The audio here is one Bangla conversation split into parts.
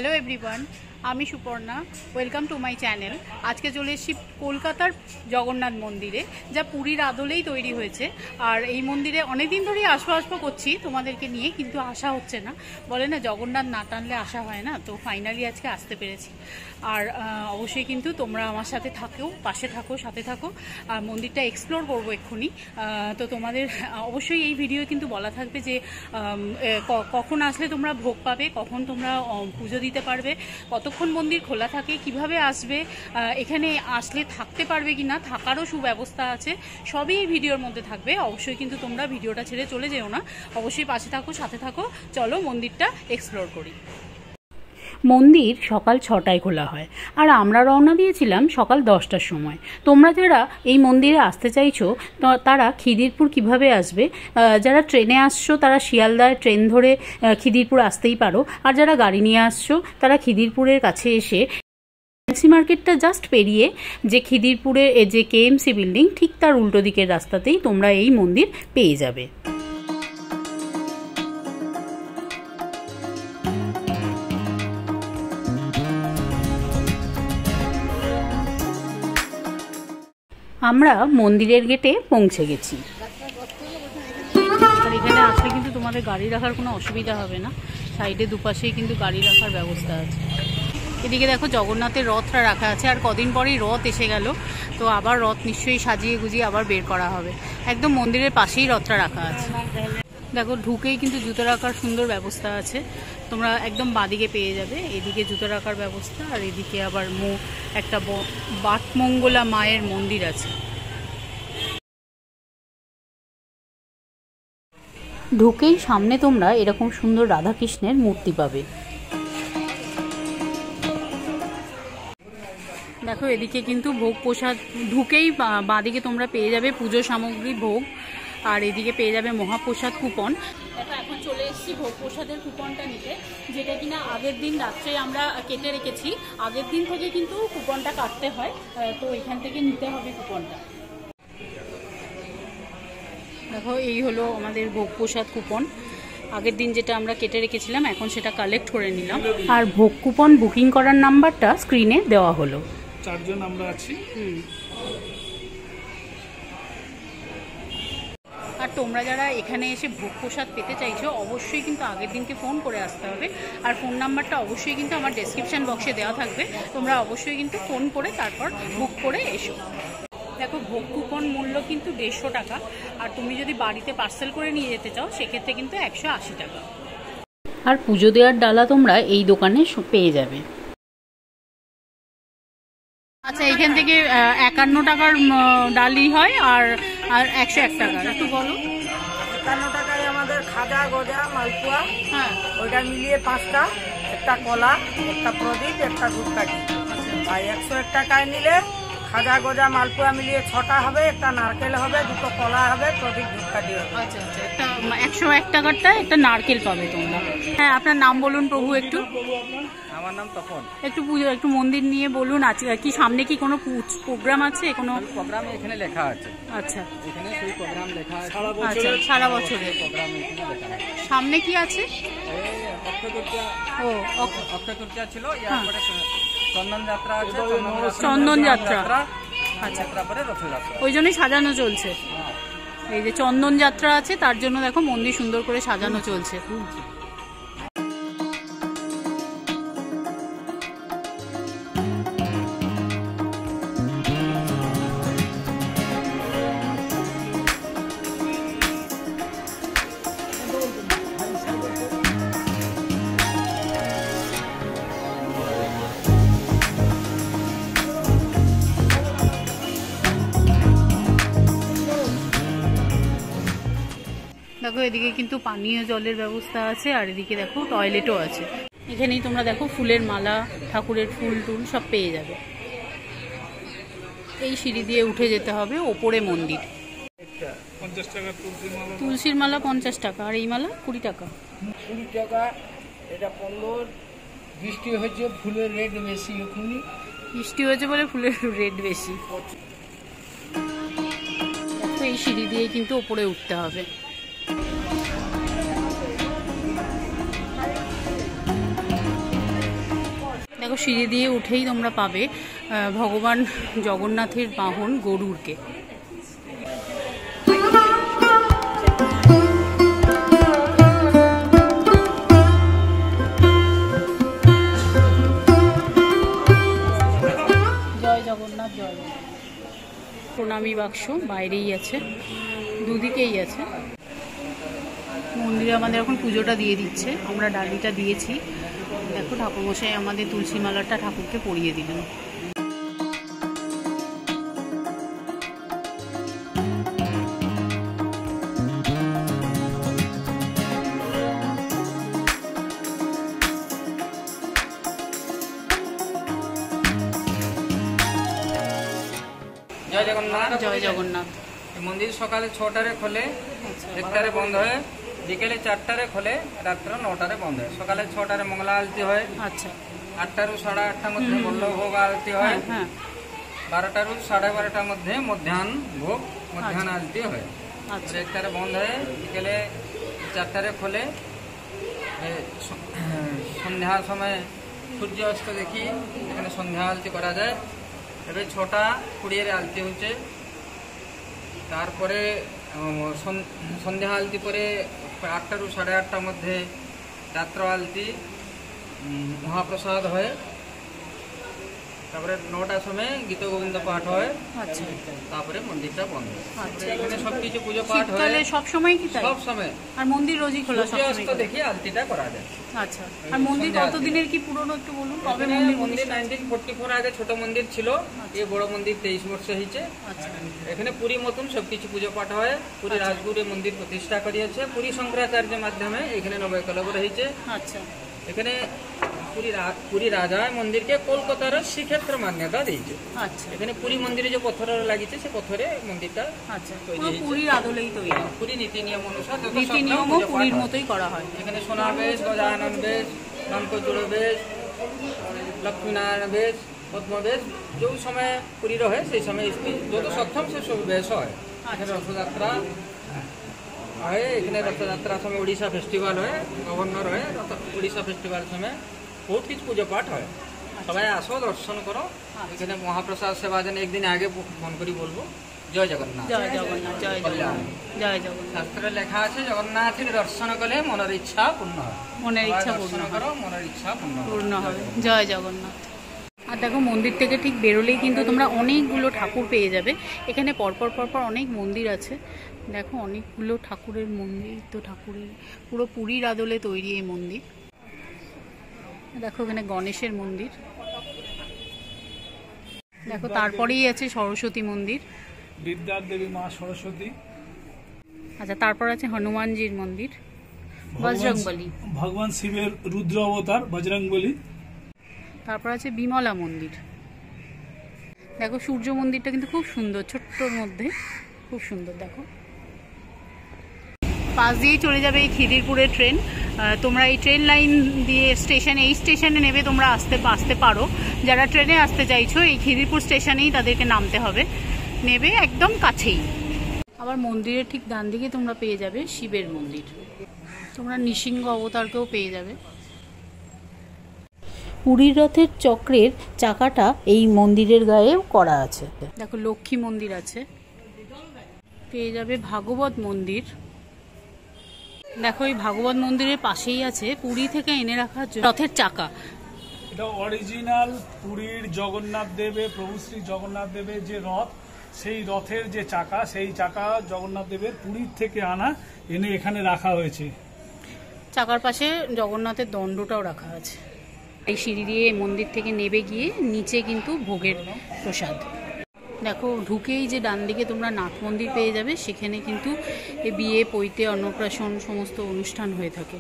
হ্যালো এভরিওয়ান, আমি Suparna. Welcome to my channel. আজকে চলে এসেছি কলকাতার জগন্নাথ মন্দিরে, যা পুরীর আদলেই তৈরি হয়েছে। আর এই মন্দিরে অনেকদিন ধরেই আসবো করছি তোমাদেরকে নিয়ে, কিন্তু আসা হচ্ছে না। বলে না, জগন্নাথ না টানলে আসা হয় না। তো ফাইনালি আজকে আসতে পেরেছি। আর অবশ্যই কিন্তু তোমরা আমার সাথে থাকো, পাশে থাকো, সাথে থাকো। আর মন্দিরটা এক্সপ্লোর করবো এক্ষুনি। তো তোমাদের অবশ্যই এই ভিডিও কিন্তু বলা থাকবে যে কখন আসলে তোমরা ভোগ পাবে, কখন তোমরা পুজো দিতে পারবে, কতক্ষণ মন্দির খোলা থাকে, কিভাবে আসবে, এখানে আসলে থাকতে পারবে কি না, থাকারও সুব্যবস্থা আছে, সবই এই ভিডিওর মধ্যে থাকবে। অবশ্যই কিন্তু তোমরা ভিডিওটা ছেড়ে চলে যেও না, অবশ্যই পাশে থাকো, সাথে থাকো। চলো মন্দিরটা এক্সপ্লোর করি। মন্দির সকাল 6টায় খোলা হয়, আর আমরা রওনা দিয়েছিলাম সকাল 10টার সময়। তোমরা যারা এই মন্দিরে আসতে চাইছো তারা খিদিরপুর কিভাবে আসবে, যারা ট্রেনে আসছো তারা শিয়ালদায় ট্রেন ধরে খিদিরপুর আসতেই পারো। আর যারা গাড়ি নিয়ে আসছো তারা খিদিরপুরের কাছে এসে ফ্যান্সি মার্কেটটা জাস্ট পেরিয়ে যে খিদিরপুরে যে কেএমসি বিল্ডিং, ঠিক তার উল্টো দিকের রাস্তাতেই তোমরা এই মন্দির পেয়ে যাবে। আমরা মন্দিরের গেটে পৌঁছে গেছি। আর এখানে আসলে কিন্তু তোমাদের গাড়ি রাখার কোনো অসুবিধা হবে না, সাইডে দুপাশেই কিন্তু গাড়ি রাখার ব্যবস্থা আছে। এদিকে দেখো জগন্নাথের রথটা রাখা আছে, আর কদিন পরেই রথ এসে গেল, তো আবার রথ নিশ্চয়ই সাজিয়ে গুজিয়ে আবার বের করা হবে। একদম মন্দিরের পাশেই রথটা রাখা আছে। দেখো ঢুকেই কিন্তু জুতো রাখার সুন্দর ব্যবস্থা আছে, তোমরা একদম বাঁদিকে পেয়ে যাবে। এদিকে জুতো রাখার ব্যবস্থা, আর এদিকে আবার একটা বাটমঙ্গলা মায়ের মন্দির আছে। ঢুকেই সামনে তোমরা এরকম সুন্দর রাধাকৃষ্ণের মূর্তি পাবে। দেখো এদিকে কিন্তু ভোগ প্রসাদ, ঢুকেই বাঁদিকে তোমরা পেয়ে যাবে পুজো সামগ্রী ভোগ, আর এদিকে পেয়ে যাবে মহাপ্রসাদ কুপন। দেখো এখন চলে এসেছি ভোগ প্রসাদের কুপনটা নিতে, যেটা কিনা আগের দিন রাত্রে আমরা কেটে রেখেছি। আগের দিন থেকে কিন্তু কুপনটা কাটতে হয়, তো এখান থেকে নিতে হবে কুপনটা। দেখো এই হলো আমাদের ভোগ প্রসাদ কুপন, আগের দিন যেটা আমরা কেটে রেখেছিলাম, এখন সেটা কালেক্ট করে নিলাম। আর ভোগ কুপন বুকিং করার নাম্বারটা স্ক্রিনে দেওয়া হলো। 4 জন আমরা আছি। আর তোমরা যারা এখানে এসে ভোগ প্রসাদ পেতে চাইছো, অবশ্যই কিন্তু আগের দিনকে ফোন করে আসতে হবে। আর ফোন নাম্বারটা অবশ্যই কিন্তু আমার ডেসক্রিপশন বক্সে দেওয়া থাকবে, তোমরা অবশ্যই কিন্তু ফোন করে তারপর বুক করে এসো। দেখো ভোগ কুপন মূল্য কিন্তু 150 টাকা, আর তুমি যদি বাড়িতে পার্সেল করে নিয়ে যেতে চাও সেক্ষেত্রে কিন্তু 180 টাকা। আর পুজো দেওয়ার ডালা তোমরা এই দোকানে পেয়ে যাবে। আচ্ছা, এইখান থেকে 51 টাকার ডালি হয়, আর 101 টাকার। একটু বলো। 51 টাকায় আমাদের খাজা, গজা, মালপোয়া, হ্যাঁ, ওইটা মিলিয়ে 5টা, একটা কলা, একটা প্রদীপ, একটা ধূপকাঠি। আর 101 টাকায় নিলে খাজা, গজা, মালপোয়া মিলিয়ে 6টা হবে, একটা নারকেল হবে, 2টো কলা হবে, প্রদীপ, ধূপকাঠি হবে। আচ্ছা আচ্ছা, একটা 101 টাকারটা একটা নারকেল পাবে তোমরা। হ্যাঁ, আপনার নাম বলুন প্রভু একটু। আমার নাম তপন। একটু মন্দির নিয়ে বলুন। আজকে কি সামনে কি কোনো প্রোগ্রাম আছে? কোনো প্রোগ্রাম এখানে লেখা আছে। আচ্ছা, এখানে সেই প্রোগ্রাম লেখা আছে। আচ্ছা, সারা বছরে প্রোগ্রাম এখানে লেখা আছে। সামনে কি আছে? অক্ষয় তৃতীয়া ছিল, এরপরে চন্দন যাত্রা আছে। চন্দন যাত্রা, আচ্ছা, তারপরে রথযাত্রা, ওই জন্যই সাজানো চলছে। এই যে চন্দন যাত্রা আছে, তার জন্য দেখো মন্দির সুন্দর করে সাজানো চলছে। দেখো এদিকে কিন্তু পানীয় জলের ব্যবস্থা আছে, আর এদিকে দেখো টয়লেটও আছে। এখানেই তোমরা দেখো ফুলের মালা, ঠাকুরের ফুল টুল সব পেয়ে যাবে। এই সিঁড়ি দিয়ে উঠে যেতে হবে ওপরে মন্দির। 50 টাকা তুলসীর মালা 50 টাকা, আর এই মালা 20 টাকা। 20 টাকা, এটা 15। বৃষ্টি হয়েছে, ফুলের রেট বেশি। এখনই বৃষ্টি হয়েছে বলে ফুলের রেট বেশি। দেখো এই সিঁড়ি দিয়ে কিন্তু ওপরে উঠতে হবে। দেখো সিঁড়ি দিয়ে উঠেই তোমরা পাবে ভগবান জগন্নাথের বাহন গরুড়কে। জয় জগন্নাথ জয় জগন্নাথ। প্রণামী বাক্স বাইরেই আছে, দুদিকেই আছে। মন্দিরে আমাদের এখন পুজোটা দিয়ে দিচ্ছে, আমরা ডালিটা দিয়েছি। দেখো ঠাকুরমশাই আমাদের তুলসী মালাটা ঠাকুরকে পরিয়ে দিলেন। জয় জগন্নাথ। জয় জগন্নাথ। এই মন্দির সকালে 6টারে খোলে, 1টারে বন্ধ হয়, বিকেলে 4টারে খোলে, রাত্র 9টারে বন্ধ হয়। সকালে 6টারে মঙ্গলা আরতি হয়, আচ্ছা 8টারু 8:30টার মধ্যে বল্লভ ভোগ আরতি হয়, হ্যাঁ 12টারু 12:30টার মধ্যে মধ্যাহ্ন ভোগ মধ্যাহ্ন আরতি হয়। আচ্ছা 1টারে বন্ধ হয়, বিকেলে 4টারে খোলে। সন্ধ্যার সময় সূর্য অস্ত দেখি এখানে সন্ধ্যা আরতি করা যায়। এবার 6:20 আরতি হচ্ছে। তারপরে সন্ধ্যা আলতি করে 8টারু 8:30টার মধ্যে রাত্র আলতি মহাপ্রসাদ হয়। তারপরে 9টার সময় গীত গোবিন্দ পাঠ হয়। আচ্ছা তারপরে মন্দিরটা বন্ধ। আচ্ছা। এখানে সবকিছু পুজো পাঠ হয় শীতকালে সব সময় কি তাই? সব সময়। আর মন্দির রোজই খোলা সূর্য সব অস্ত সময়? দেখি আলতিটা করা যায়। আচ্ছা। আর মন্দির সন্ধ্যা কত আরতি। দিনের কি পুরনো একটু বলুন, কবে এখানে মন্দির মন্দির প্রতিষ্ঠা? 1944 আগে ছোট মন্দির ছিল, এই বড় মন্দির 23 বর্ষ হয়েছে। আচ্ছা এখানে পুরী মতন সবকিছু পুজো পাঠ হয়। পুরী রাজগুরু মন্দির প্রতিষ্ঠা করিয়েছে, পুরী শঙ্করাচার্যের মাধ্যমে এখানে নবকলব রয়েছে। আচ্ছা এখানে পুরী রাজা মন্দিরকে কলকাতার শ্রীক্ষেত্র মান্যতা দিয়েছে। আচ্ছা এখানে পুরী মন্দিরে যে পথর লাগিছে সে পথরে মন্দিরটা আচ্ছা। তৈরি পুরো হয়েছে। পুরীর আদলেই তৈরি, পুরী নীতি নিয়ম অনুসার যত নীতি সব নিয়মও পুজো পাঠ পুরীর হয়। মতোই করা হয়। এখানে সোনাবেশ, গজানন বেশ, ননকচুড় বেশ, লক্ষ্মীনারায়ণ বেশ, পদ্মবেশ ଯେଉଁ সময় পুরী রহে সেই সময় যত সক্ষম সে সব বেশ হয়। এখানে রথযাত্রা হয়, এখানে রথযাত্রা সময় ওড়িশা ফেস্টিভাল হয়, গভর্নর হয়, ওড়িশা ফেস্টিভাল সময় বহুত কিছু পুজো পাঠ হয়। সবাই আসো দর্শন করো। এখানে মহাপ্রসাদ সেবা যেন একদিন আগে ফোন করি বলবো। জয় জগন্নাথ। জয় জগন্নাথ জয় জগন্নাথ জয় জগন্নাথ। শাস্ত্রে লেখা আছে জগন্নাথের দর্শন করলে মনের ইচ্ছা পূর্ণ হয়। মনের ইচ্ছা সবাই পূর্ণ দর্শন হয়। করো, মনের ইচ্ছা পূর্ণ হয়। পূর্ণ হবে। জয় জগন্নাথ। আর দেখো মন্দির থেকে ঠিক বেরোলেই কিন্তু তোমরা অনেকগুলো ঠাকুর পেয়ে যাবে। এখানে পরপর পরপর অনেক মন্দির আছে। দেখো অনেকগুলো ঠাকুরের মন্দির, তো ঠাকুরের পুরো পুরীর আদলে তৈরি এই মন্দির। দেখো এখানে গণেশের মন্দির, দেখো তারপরেই আছে সরস্বতী মন্দির। বিদ্যার দেবী মা সরস্বতী। আচ্ছা তারপর আছে হনুমানজির মন্দির, বজরংবলী। ভগবান শিবের রুদ্র অবতার বজরংবলী। তারপর আছে বিমলা মন্দির। দেখো সূর্য মন্দিরটা কিন্তু খুব সুন্দর, ছোট্টর মধ্যে খুব সুন্দর। দেখো পাশ দিয়েই চলে যাবে এই খিদিরপুরের ট্রেন। তোমরা এই ট্রেন লাইন দিয়ে এই স্টেশনে নেবে তোমরা আসতে পারো। যারা ট্রেনে আসতে চাইছো এই খিদিরপুর স্টেশনেই তাদেরকে নামতে হবে, নেবে একদম কাছেই। আবার মন্দিরের ঠিক ডান দিকে তোমরা পেয়ে যাবে শিবের মন্দির, তোমরা নৃসিংহ অবতারকেও পেয়ে যাবে। পুরীর রথের চক্রের চাকাটা এই মন্দিরের গায়েও করা আছে। দেখো লক্ষ্মী মন্দির আছে, পেয়ে যাবে ভাগবত মন্দির। দেখো এই ভাগবত মন্দিরের পাশেই আছে পুরী থেকে এনে রাখা রথের চাকা। এটা অরিজিনাল পুরীর জগন্নাথ দেবের, প্রভু শ্রী জগন্নাথ দেবের যে রথ, সেই রথের যে চাকা, সেই চাকা জগন্নাথ দেবের পুরীর থেকে আনা, এনে এখানে রাখা হয়েছে। চাকার পাশে জগন্নাথের দণ্ডটাও রাখা আছে। এই সিঁড়ি দিয়ে মন্দির থেকে নেবে গিয়ে নিচে কিন্তু ভোগের প্রসাদ। দেখো ঢুকেই যে ডান দিকে তোমরা নাথ মন্দির পেয়ে যাবে, সেখানে কিন্তু বিয়ে, পৈতে, অন্নপ্রাশন সমস্ত অনুষ্ঠান হয়ে থাকে।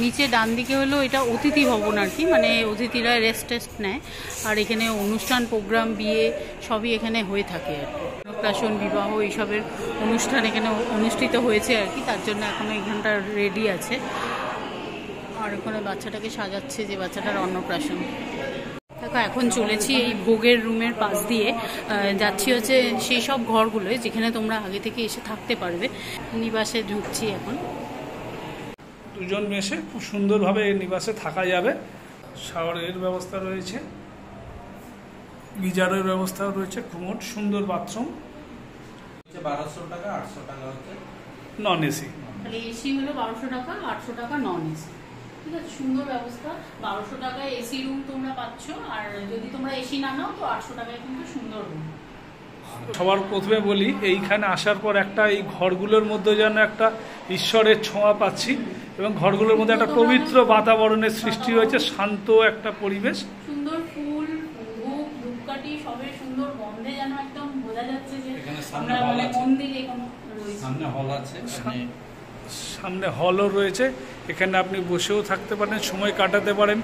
নিচে ডান দিকে হলো এটা অতিথি ভবন আর কি, মানে অতিথিরা রেস্ট নেয়। আর এখানে অনুষ্ঠান, প্রোগ্রাম, বিয়ে সবই এখানে হয়ে থাকে আর কি। অন্নপ্রাশন, বিবাহ এইসবের অনুষ্ঠান এখানে অনুষ্ঠিত হয়েছে আর কি, তার জন্য এখনও এখানটা রেডি আছে। আর ওখানে বাচ্চাটাকে সাজাচ্ছে, যে বাচ্চাটার অন্নপ্রাশন। দেখো এখন চলেছি এই ভোগের রুমের পাশ দিয়ে, যাচ্ছি হচ্ছে সেই সব ঘরগুলোয় যেখানে তোমরা আগে থেকে এসে থাকতে পারবে। নিবাসে ঢুকছি এখন। দুজন মেশে খুব সুন্দরভাবে এই নিবাসে থাকা যাবে। শাওয়ারের ব্যবস্থা রয়েছে, গিজারের ব্যবস্থা রয়েছে, কুমোড, সুন্দর বাথরুম। 1200 টাকা, 800 টাকা হচ্ছে নন এসি। তাহলে এসি হলো 1200 টাকা, 800 টাকা নন এসি। ঠিক আছে, সুন্দর ব্যবস্থা। 1200 টাকায় এসি রুম তোমরা পাচ্ছ, আর যদি তোমরা এসি না নাও তো 800 টাকায় কিন্তু সুন্দর রুম। সবার প্রথমে বলি, এইখানে আসার পর একটা এই ঘরগুলোর মধ্যে যেন একটা ঈশ্বরের ছোঁয়া পাচ্ছি, এবং ঘরগুলোর মধ্যে একটা পবিত্র বাতাবরণের সৃষ্টি হয়েছে, শান্ত একটা পরিবেশ। সুন্দর ফুল, ধূপ, ধূপকাঠি সবের সুন্দর গন্ধে যেন একদম বোঝা যাচ্ছে যে এখানে সামনে আমরা hall মানে আছে। মন্দিরে কোনো রয়েছে। সামনে হল আছে, সামনে হলও রয়েছে, এখানে আপনি বসেও থাকতে পারেন, সময় কাটাতে পারেন।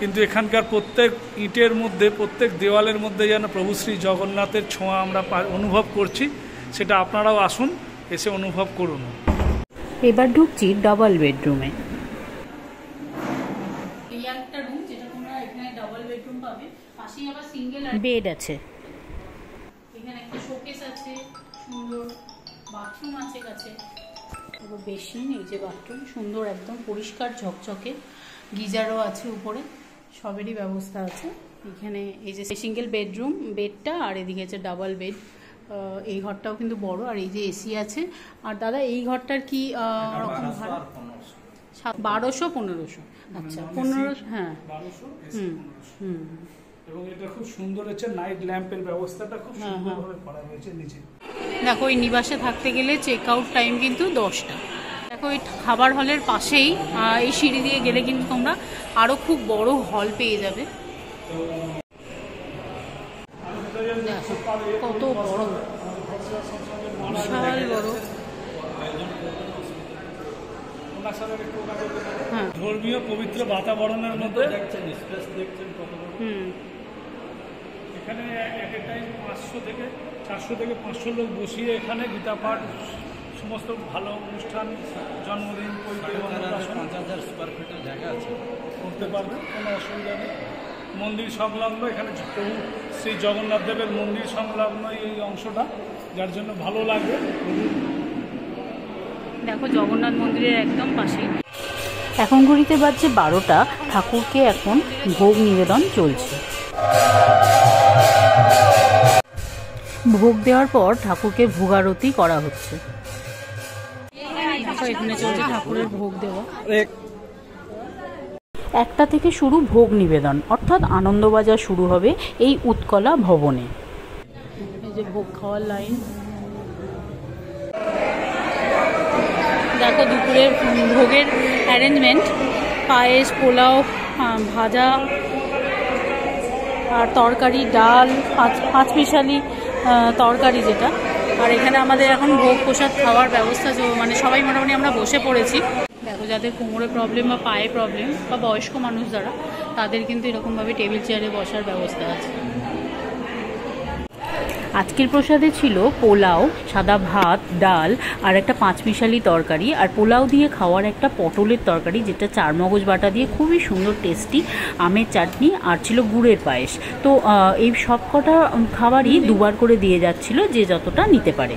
কিন্তু এখানকার প্রত্যেক ইটের মধ্যে, প্রত্যেক দেওয়ালের মধ্যে যেন প্রভু শ্রী জগন্নাথের ছোঁয়া আমরা অনুভব করছি, সেটা আপনারাও আসুন, এসে অনুভব করুন। এবার ঢুকছি ডাবল বেডরুমে। এই একটা রুম যেটা তোমরা এখানে ডাবল বেডরুম পাবে, পাশেই আবার সিঙ্গেল বেড আছে। এখানে একটা শোকেস আছে, সুন্দর বাথরুম আছে কাছে, বেসিন, এই যে বাথরুম, সুন্দর একদম পরিষ্কার ঝকঝকে, গিজারও আছে উপরে, সবেরই ব্যবস্থা আছে এখানে। এই যে সিঙ্গেল বেডরুম, বেডটা, আর এদিকে আছে ডাবল বেড। এই ঘরটাও কিন্তু বড়, আর এই যে এসি আছে। আর দাদা এই ঘরটার কি রকম ভাড়া? 1200-1500। আচ্ছা, 1500। হ্যাঁ, 1200, হুম হুম। এবং এটা খুব সুন্দর হচ্ছে, নাইট ল্যাম্পের ব্যবস্থাটা খুব সুন্দরভাবে করা হয়েছে নিচে। দেখো, এই নিবাসে থাকতে গেলে চেক আউট টাইম কিন্তু 10টা। দেখো, এই খাবার হলের পাশেই এই সিঁড়ি দিয়ে গেলে কিন্তু তোমরা আরো খুব বড় হল পেয়ে যাবে। দেখো কত বড়, বিশাল বড়। হ্যাঁ, ধর্মীয় পবিত্র বাতাবরণের মধ্যে হুম, এখানে এক এক টাইম 400 থেকে 500 লোক বসিয়ে এখানে গীতা পাঠ, সমস্ত ভালো অনুষ্ঠান, জন্মদিন, পৈতে, অন্নপ্রাশন 5000 স্কোয়ার ফিটের জায়গা আছে, করতে পারবে, কোনো অসুবিধা নেই। মন্দির সংলগ্ন, এখানে প্রভু শ্রী জগন্নাথ দেবের মন্দির সংলগ্ন এই অংশটা, যার জন্য ভালো লাগবে। দেখো জগন্নাথ মন্দিরের একদম পাশে। এখন ঘড়িতে বাজছে 12টা। ঠাকুরকে এখন ভোগ নিবেদন চলছে। ভোগ দেওয়ার পর ঠাকুরকে ভোগারতি করা হচ্ছে। এখানে চলছে ঠাকুরের ভোগ দেওয়া। 1টা থেকে শুরু ভোগ নিবেদন, অর্থাৎ আনন্দবাজার শুরু হবে এই উৎকলা ভবনে। এই যে ভোগ খাওয়ার লাইন। দেখো দুপুরের ভোগের অ্যারেঞ্জমেন্ট, পায়েস, পোলাও, ভাজা আর তরকারি, ডাল, পাঁচমিশালি তরকারি যেটা। আর এখানে আমাদের এখন ভোগ প্রসাদ খাওয়ার ব্যবস্থা, মানে সবাই মোটামুটি আমরা বসে পড়েছি। দেখো যাদের কোমরে প্রবলেম বা পায়ে প্রবলেম বা বয়স্ক মানুষ যারা, তাদের কিন্তু এরকমভাবে টেবিল চেয়ারে বসার ব্যবস্থা আছে। আজকের প্রসাদে ছিল পোলাও, সাদা ভাত, ডাল আর একটা পাঁচমিশালি তরকারি, আর পোলাও দিয়ে খাওয়ার একটা পটলের তরকারি যেটা চারমগজ বাটা দিয়ে খুবই সুন্দর টেস্টি, আমের চাটনি, আর ছিল গুড়ের পায়েস। তো এই সব কটা খাবারই দুবার করে দিয়ে যাচ্ছিল, যে যতটা নিতে পারে।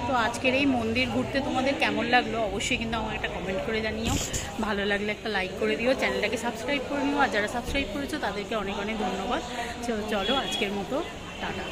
তো আজকের এই মন্দির ঘুরতে তোমাদের কেমন লাগলো অবশ্যই কিন্তু আমাকে একটা কমেন্ট করে জানিও। ভালো লাগলে একটা লাইক করে দিও, চ্যানেলটাকে সাবস্ক্রাইব করে নিও, আর যারা সাবস্ক্রাইব করেছো তাদেরকে অনেক অনেক ধন্যবাদ। চলো আজকের মতো টাটা।